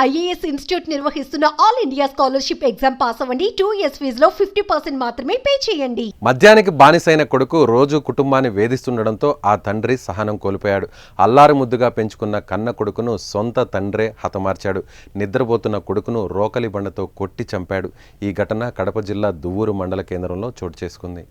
IAS institute నిర్వహిస్తున్న all India scholarship exam pass అవ్వండి. 2 years ఫీజులో 50% మాత్రమే పే చేయండి. మద్యానికి బానిసైన కొడుకు రోజు కుటుంబాన్ని వేధిస్తుండడంతో ఆ తండ్రి సహనం కోల్పోయాడు. అల్లారు ముద్దుగా పెంచుకున్న కన్న కొడుకును సొంత తండ్రే హతమార్చాడు. నిద్రపోతున్న కొడుకును రోకలి బండతో కొట్టి చంపాడు. ఈ ఘటన కడప జిల్లా దువ్వూరు మండల కేంద్రంలో చోటు చేసుకుంది.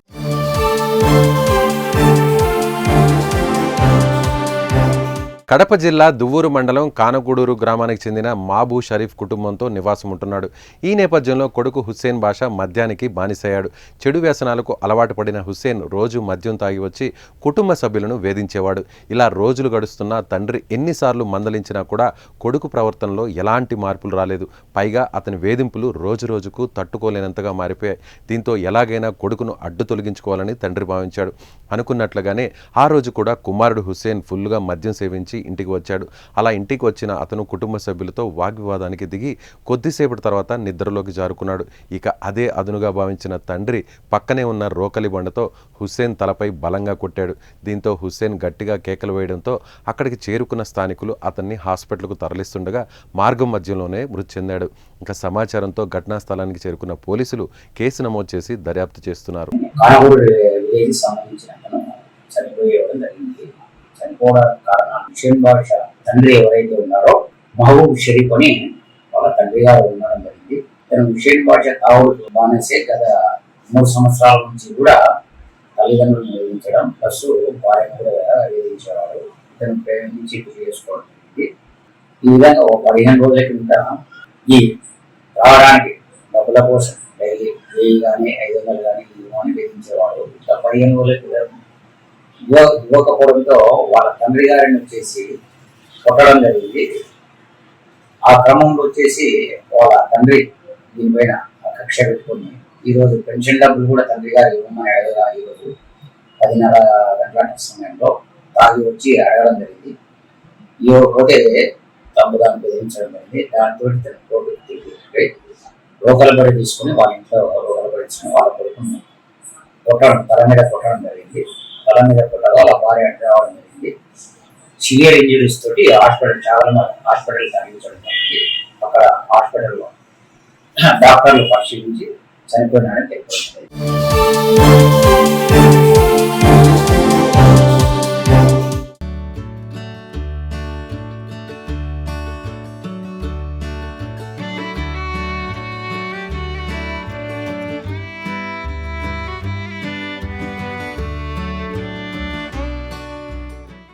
కడప జిల్లా దువ్వూరు మండలం కానగూడూరు గ్రామానికి చెందిన మాబూ షరీఫ్ కుటుంబంతో నివాసం ఉంటున్నాడు. ఈ నేపథ్యంలో కొడుకు హుస్సేన్ బాషా మద్యానికి బానిసయ్యాడు. చెడు వ్యసనాలకు అలవాటు పడిన హుస్సేన్ రోజు మద్యం తాగి వచ్చి కుటుంబ సభ్యులను వేధించేవాడు. ఇలా రోజులు గడుస్తున్నా తండ్రి ఎన్నిసార్లు మందలించినా కూడా కొడుకు ప్రవర్తనలో ఎలాంటి మార్పులు రాలేదు. పైగా అతని వేధింపులు రోజు రోజుకు తట్టుకోలేనంతగా మారిపోయాయి. దీంతో ఎలాగైనా కొడుకును అడ్డు తొలగించుకోవాలని తండ్రి భావించాడు. అనుకున్నట్లుగానే ఆ రోజు కూడా కుమారుడు హుస్సేన్ ఫుల్గా మద్యం సేవించి ఇంటికి వచ్చాడు. అలా ఇంటికి వచ్చిన అతను కుటుంబ సభ్యులతో వాగ్వివాదానికి దిగి కొద్దిసేపటి తర్వాత నిద్రలోకి జారుకున్నాడు. ఇక అదే అదునుగా భావించిన తండ్రి పక్కనే ఉన్న రోకలి బండతో హుస్సేన్ తలపై బలంగా కొట్టాడు. దీంతో హుస్సేన్ గట్టిగా కేకలు వేయడంతో అక్కడికి చేరుకున్న స్థానికులు అతన్ని హాస్పిటల్కు తరలిస్తుండగా మార్గం మధ్యలోనే మృతి చెందాడు. ఇంకా సమాచారంతో ఘటనా స్థలానికి చేరుకున్న పోలీసులు కేసు నమోదు చేసి దర్యాప్తు చేస్తున్నారు. చనిపోవడానికి కారణం హుస్సేన్ బాషా తండ్రి ఎవరైతే ఉన్నారో మహబూబ్ షరీఫ్ అని వాళ్ళ తండ్రి గారు ఉండడం జరిగింది. హుస్సేన్ బాషా తాగుడు బానేసే గత 3 సంవత్సరాల నుంచి కూడా తల్లిదండ్రులను వేధించడం ప్లస్ భార్యను కూడా వేధించేవాడు. ఇతను ప్రేమించి పెళ్లి చేసుకోవడం జరిగింది. ఈ విధంగా ఒక 15 రోజుల కింద ఈ రావడానికి డబ్బుల కోసం డైలీ 1000 కానీ 500 కానీ ఇవ్వమని వేధించేవాడు. ఇట్లా 15 రోజుల క్రితం ఇవ్వకపోవడంతో వాళ్ళ తండ్రి గారిని వచ్చేసి కొట్టడం జరిగింది. ఆ క్రమంలో వచ్చేసి వాళ్ళ తండ్రి దీనిపైన కక్ష పెట్టుకొని ఈరోజు పెన్షన్ డబ్బులు కూడా తండ్రి గారు ఇవ్వమని అడగగా ఈరోజు 10:30 గంటల సమయంలో తాగి వచ్చి అడగడం జరిగింది. ఇవ్వకపోతే దాన్ని బెదిరించడం జరిగింది. దాంతో లోకల్ బడి తీసుకుని వాళ్ళ ఇంట్లో లోకల్ బడి తీసుకుని వాళ్ళ కొడుకుని కొట్టడం తల మీద కొట్టడం జరిగింది. తల మీద కొట్టగా వాళ్ళ భార్య రావడం జరిగింది. సివియర్ ఇంజరీస్ తోటి హాస్పిటల్ తరలించడం జరిగింది. అక్కడ హాస్పిటల్లో డాక్టర్లు పరిశీలించి చనిపోయినాడని తెలిపారు.